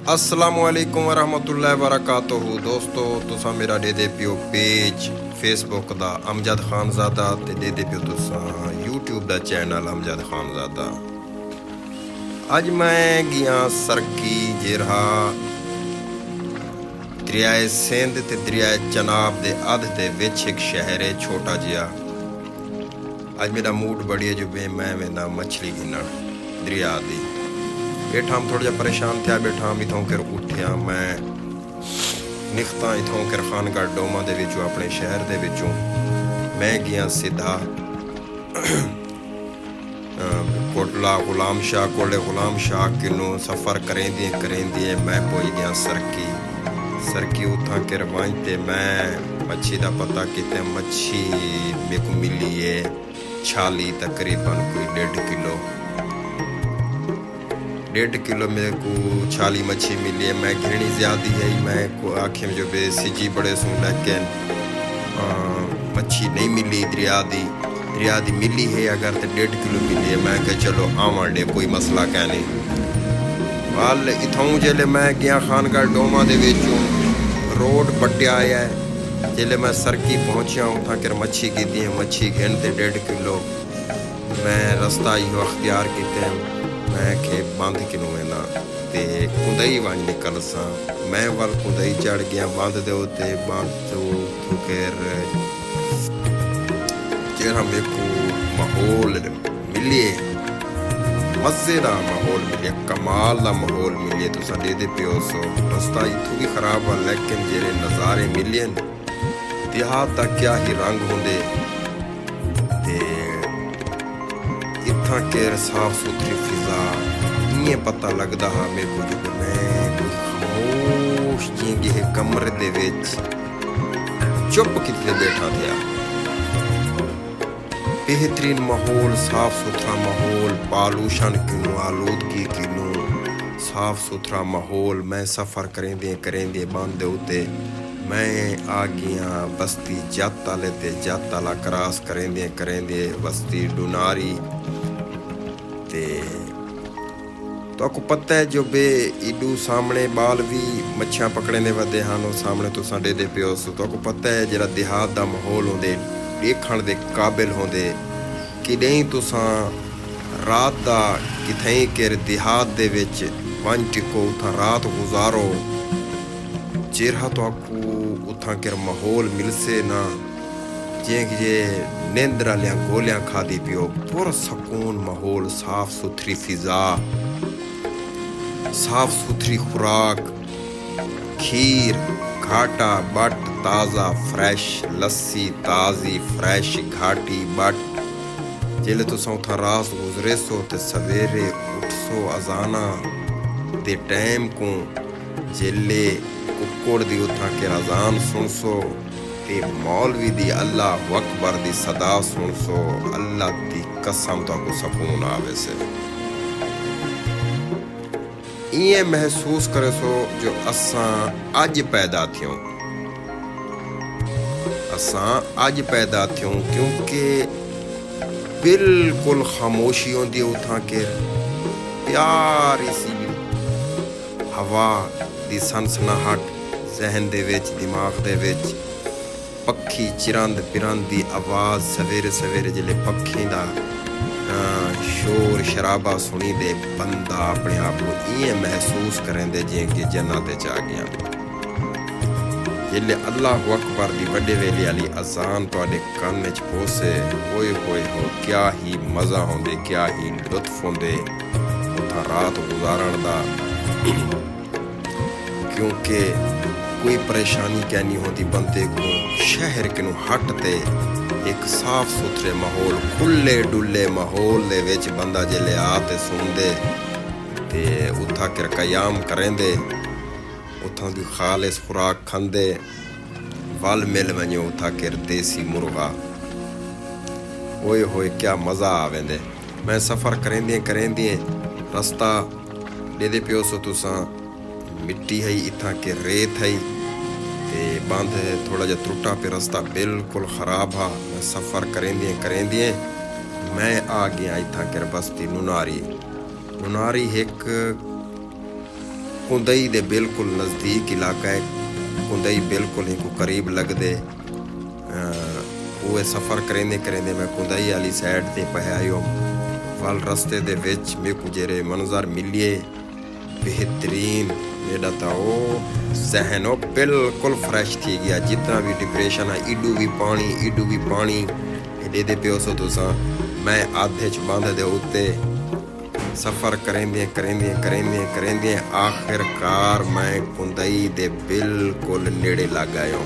अस्सलामुअलैकुम वरहमतुल्लाहि वबरकातुहू। दोस्तों तुसा मेरा दे दे पियो पेज फेसबुक दा अमजद खानजादा ते दे दे पियो तुसा यूट्यूब दा चैनल अमजद खानजादा। अज मैं गया सरकी जेरहा दरियाए सिंध ते दरियाए चनाब दे अध दे विच एक शहर है छोटा जिहा। अज मेरा मूड बड़ी है जो मैं वेंदा मछली गिनण दरिया दी। बैठा हम थोड़ा जा परेशान थे, बैठा हम इतों कर उठिया मैं निकता इतों कर खानगढ़ डोमा दे विचों अपने शहर दे विचों मैं गया सीधा कोटला गुलाम शाह कोले गुलाम शाह किनों सफ़र करेंदी मैं पहुँच गया सरकी उथा कर वांचते मैं मच्छी का पता किते मच्छी मेरे को मिली है छाली तकरीबन कोई 1.5 किलो मेरे को छाली मच्छी मिली है। मैं घिरनी ज़्यादा है मैं को आँखें जो बे सिजी बड़े सुन लेकिन मच्छी नहीं मिली दरिया दी मिली है अगर तो 1.5 किलो मिली है। मैं कह चलो आवन दे कोई मसला क्या नहीं। वाल इथों जल्ले मैं गया खानगढ़ डोमा दे विचों रोड पट्टिया आया है। जल्ले मैं सरकी पहुँचा उथा कर मच्छी की मच्छी घिनते 1.5 किलो मैं रस्ता ही अख्तियार किते मैं के बंद किनों वेंदा ते कुंदई वंज निकल सा। मैं वाल कुंदई चढ़ गया बंद दे उत्ते बंद तो थुकेर जेरा मेरे को माहौल मिले मज़ेदार माहौल मिले कमाल दा माहौल मिले तुसा दे पियो सो। रस्ता इथों भी खराब है लेकिन जेरे नज़ारे मिले देहात दा क्या ही रंग होंदे ते इत्थां केर साफ सुथरी फिजा इं पता लगता हा मेरे को जो मैं खामोश जिए कमरे दे विच चुप किते बैठा था। बेहतरीन माहौल साफ सुथरा माहौल पालूशन किनू आलूदगी किनू साफ सुथरा माहौल। मैं सफ़र करेंदे बंद उत्ते मैं आ गया बस्ती जत आले ते जत आला क्रॉस करेंदे बस्ती डुनारी ते तो आपको पता है जो बे इडू सामने बाल भी मच्छियाँ पकड़े दे वदे हैं सामने तुसा दे पियो सो। तो आपको पता है जरा देहात दा माहौल होंदे देखण दे काबिल होंदे कि नहीं तुसा रात दा किथें केर देहात दे विच वन टिको उथा रात गुजारो जेरहा तो आपको उथा केर माहौल मिलसे ना जे नींदर लिया गोलियां खादी पियो पूरा सुकून माहौल साफ सुथरी फिजा साफ सुथरी खुराक खीर घाटा बट ताज़ा फ्रेश लस्सी ताज़ी फ्रेश घाटी बट जेले तुसा उथा रात गुजरे सो ते सवेरे उठसो अजाना दे टाइम को जेले कुक्कड़ दी उथा के अजान सुनसो ते मौलवी दी अल्लाह अकबर दी सदा सुन सो अल्लाह दी कसम तो को सुकून आवे से ये महसूस करे सो जो असां अज पैदा थियों क्योंकि बिल्कुल खामोशी होंदी उथा के प्यारी सी हवा दी सनसनाहट जहन दे विच दिमाग दे विच पक्षी चिरंद पिरंद दी आवाज़ सवेरे जिले पक्षी दा शोर शराबा सुनी दे बंदा अपने आप को इं महसूस करेंदे जिं कि जन्नत च आ गया। जिले अल्लाह अकबर दी वड्डे वेले वाली अजान तुहाडे कान च पहुंचे होए हो क्या ही मज़ा होंदे क्या ही लुत्फ होंदे उथा रात गुजारण दा क्योंकि कोई परेशानी क्या नहीं होती बंदे को शहर के हटते एक साफ सुथरे माहौल खुले डुले माहौल दे विच बंदा जिले आते सुनदे ते उथा कर कयाम करेंदे उथा दी खालिस खुराक खांदे वल मिल वञो उथा कर देसी मुर्गा होए क्या मज़ा आवेंदे। मैं सफ़र करेंदे रस्ता दे पियो सो तुसा मिट्टी है इथा के रेत है ते बंद थोड़ा जा त्रुटा पे रास्ता बिल्कुल ख़राब हा। मैं सफ़र करेंदे मैं आ गया इथा कर बस्ती नुनारी एक कुंदई दे बिल्कुल नज़दीक इलाका है। कुंदई बिल्कुल ही को करीब लगदे वो सफ़र करेंदे करेंदे मैं कुंदई वाली साइड ते पे आयो। वल रस्ते दे विच मेरे जेरे मंजर मिलिए बेहतरीन, मेरा तो जहन बिल्कुल फ्रैश थी गया। जितना भी डिप्रेशन है इडू भी पानी दे पियो सो तुसा। मैं आधे च बंद दे उत्ते सफ़र करेंदे आखिरकार मैं कुंदई दे बिल्कुल नेड़े लग आयो।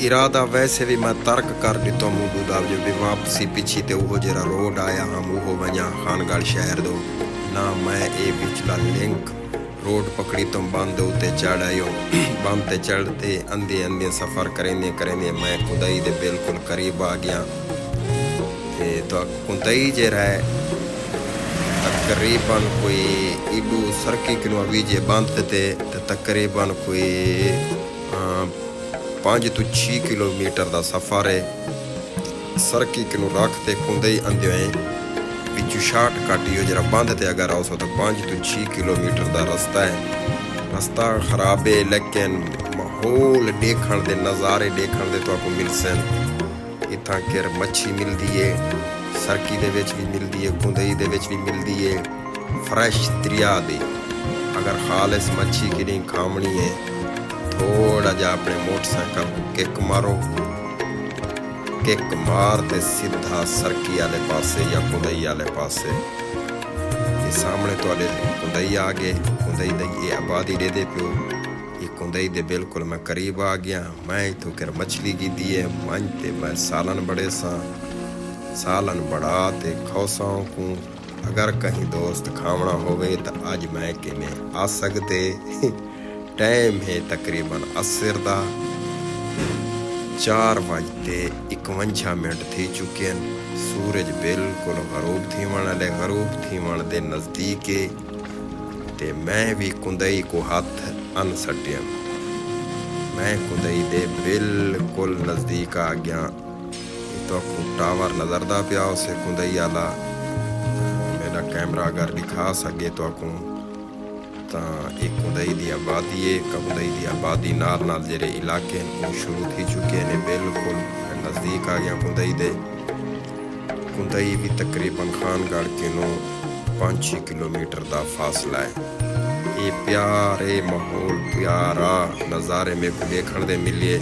इरादा वैसे भी मैं तर्क कर दितो मूडू दा जो भी वापसी पिछी ते वो जरा रोड आया हम वो वञा खानगढ़ शहर दो ना। मैं ए पिछला लिंक रोड पकड़ी तो बंद उत्ते चढ़ आयो। बंद ते चढ़ते अंधे सफ़र करेंदे मैं कुंदई दे बिल्कुल करीब आ गया। तो कुंदई जरा है तकरीबन कोई इडू सरकी किलो वीजे बंद ते तकरीबन कोई 5 to 6 किलोमीटर का सफ़र है। सरकी किनू रखते कुंदई अंधे पिछू शार्ट कटियो जरा बंद ते अगर आओ सो तो 5 to 6 किलोमीटर का रास्ता है। रास्ता खराब है लेकिन माहौल देखण दे नज़ारे देखण दे तो आपको मिल सन। इतना केर मच्छी मिलती है, सरकी दे विच भी मिलती है, कुंदई दे विच भी मिलती है फ्रैश दरिया दी। अगर खालिस मच्छी की नहीं खामनी है थोड़ा जा अपने मोटरसाइकिल को किक मारो, किक मारते सीधा सरकी वाले पासे या कुंदई वाले पासे। ये सामने तो कुंदई आ गए। कुंदई दी आबादी दे पियो। ये कुंदई दे बिल्कुल मैं करीब आ गया। मैं तो कर मछली की दी है मन ते मैं सालन बड़े सालन बड़ा ते खौसाओं को। अगर कहीं दोस्त खावना होवे तो आज मैं किने आ सकते। टाइम है तकरीबन असर दा 4:51 थी चुके हैं। सूरज बिल्कुल गरूब थीवण दे नज़दीक है ते मैं भी कुंदई को हाथ अन सटिया। मैं कुंदई दे बिल्कुल नज़दीक आ गया। तो टावर नज़रदा पिया उसे कुंदई वाला। मेरा कैमरा अगर दिखा सके तो एक कुंदई दी आबादी है। कुंदई दी आबादी नाल जेरे इलाके वो शुरू थी चुके हैं। बिल्कुल नज़दीक आ गया कुंदई दे। कुंदई भी तकरीबन खानगढ़ किनो 5-6 किलोमीटर का फासला है। ये प्यारे माहौल प्यारा नज़ारे में को देखण दे मिलिए।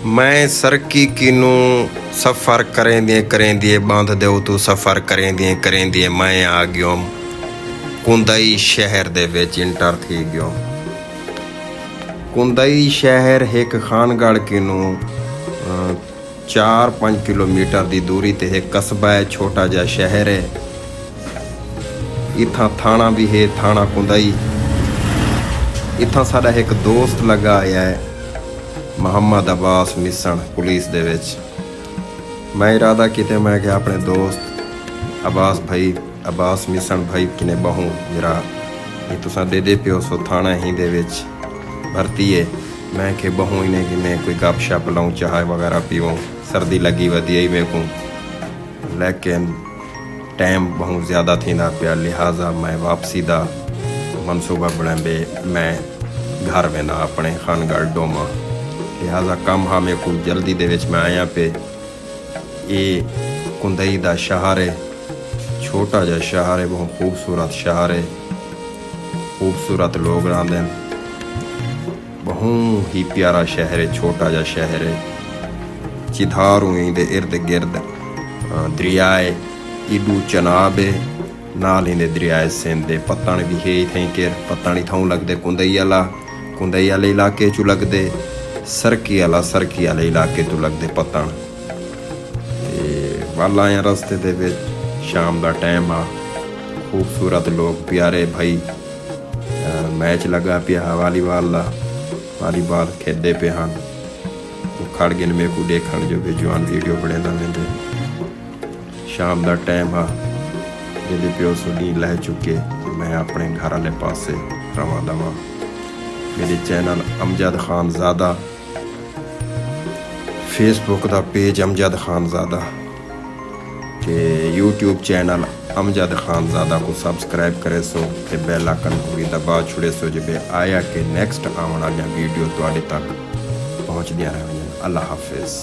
मैं सरकी किनू सफ़र करेंदे बंद दे तो सफ़र करेंदे मैं आ गयो कुंदई शहर दे विच इंटर थी गयो। कुंदई शहर एक खानगढ़ किनू 4-5 किलोमीटर की दूरी ते एक कस्बा है, छोटा जा शहर है। इत्थां थाना भी है, थाना कुंदई। इत्थां साडा एक दोस्त लगा आया है मोहम्मद अब्बास मिसन पुलिस दे विच। मैं इरादा किते मैं क्या अपने दोस्त अब्बास मिसन भाई किने बहू जरा ये तुसा दे पियो सो थाना ही दे विच भर्ती है। मैं के बहू इन्हें किने कोई गप शप लाऊं, चाय वगैरह पीऊँ। सर्दी लगी वधी ही मेरे को, लेकिन टाइम बहुत ज़्यादा थी ना पिया। लिहाजा मैं वापसी का मनसूबा बनाबे मैं घर वेना अपने खानगढ़ डोमा। लिहाजा कम हाँ मेरे को जल्दी दे विच मैं आया पे। ये कुंदई दा शहर है, छोटा जा शहर है, बहुत खूबसूरत शहर है। खूबसूरत लोग रहते हैं, बहुत ही प्यारा शहर है, छोटा जा शहर है। चिधारू दे इर्द गिर्द दरियाए इडू चनाब है, नाल ही दरियाए सिंध दे पत्तन भी है। इतें केर पत्तनी थाऊं लगते कुंदई वाले इलाके चू लगते। ਸਰਕੀ ਵਾਲੇ ਇਲਾਕੇ ਤੋਂ ਲੱਗਦੇ ਪੱਤਣ ਤੇ ਵੱਲ ਆਏ ਰਸਤੇ ਦੇ ਵਿੱਚ ਸ਼ਾਮ ਦਾ ਟਾਈਮ ਆ ਖੂਬਸੂਰਤ ਲੋਕ ਪਿਆਰੇ ਭਾਈ ਮੈਚ ਲੱਗਾ ਪਿਆ ਵਾਲੀਬਾਲ ਦਾ ਵਾਲੀਬਾਲ ਖੇਡਦੇ ਪਏ ਹਨ ਖੜ ਗਏ ਨੇ ਮੇਰੇ ਕੋਲ ਦੇਖਣ ਜੋ ਵੀ ਜਵਾਨ ਵੀਡੀਓ ਬਣਾਉਂਦਾ ਰਹਿੰਦੇ ਸ਼ਾਮ ਦਾ ਟਾਈਮ ਆ ਜਿਹਦੇ ਪਿਓ ਸੁਣੀ ਲੈ ਚੁੱਕੇ ਮੈਂ ਆਪਣੇ ਘਰ ਵਾਲੇ ਪਾਸੇ ਰਵਾਂ ਦਵਾਂ ਮੇਰੇ ਚੈਨਲ ਅਮਜਦ ਖਾਨਜ਼ਾਦਾ फेसबुक का पेज अमजद खानज़ादा के यूट्यूब चैनल अमजद खानज़ादा को सब्सक्राइब करे सो ते बेल आइकन को भी दबा छुड़े सो जब आया कि नेक्स्ट आने वाली वीडियो तुहाडे तक पहुँचदियां रहें। अल्लाह हाफिज़।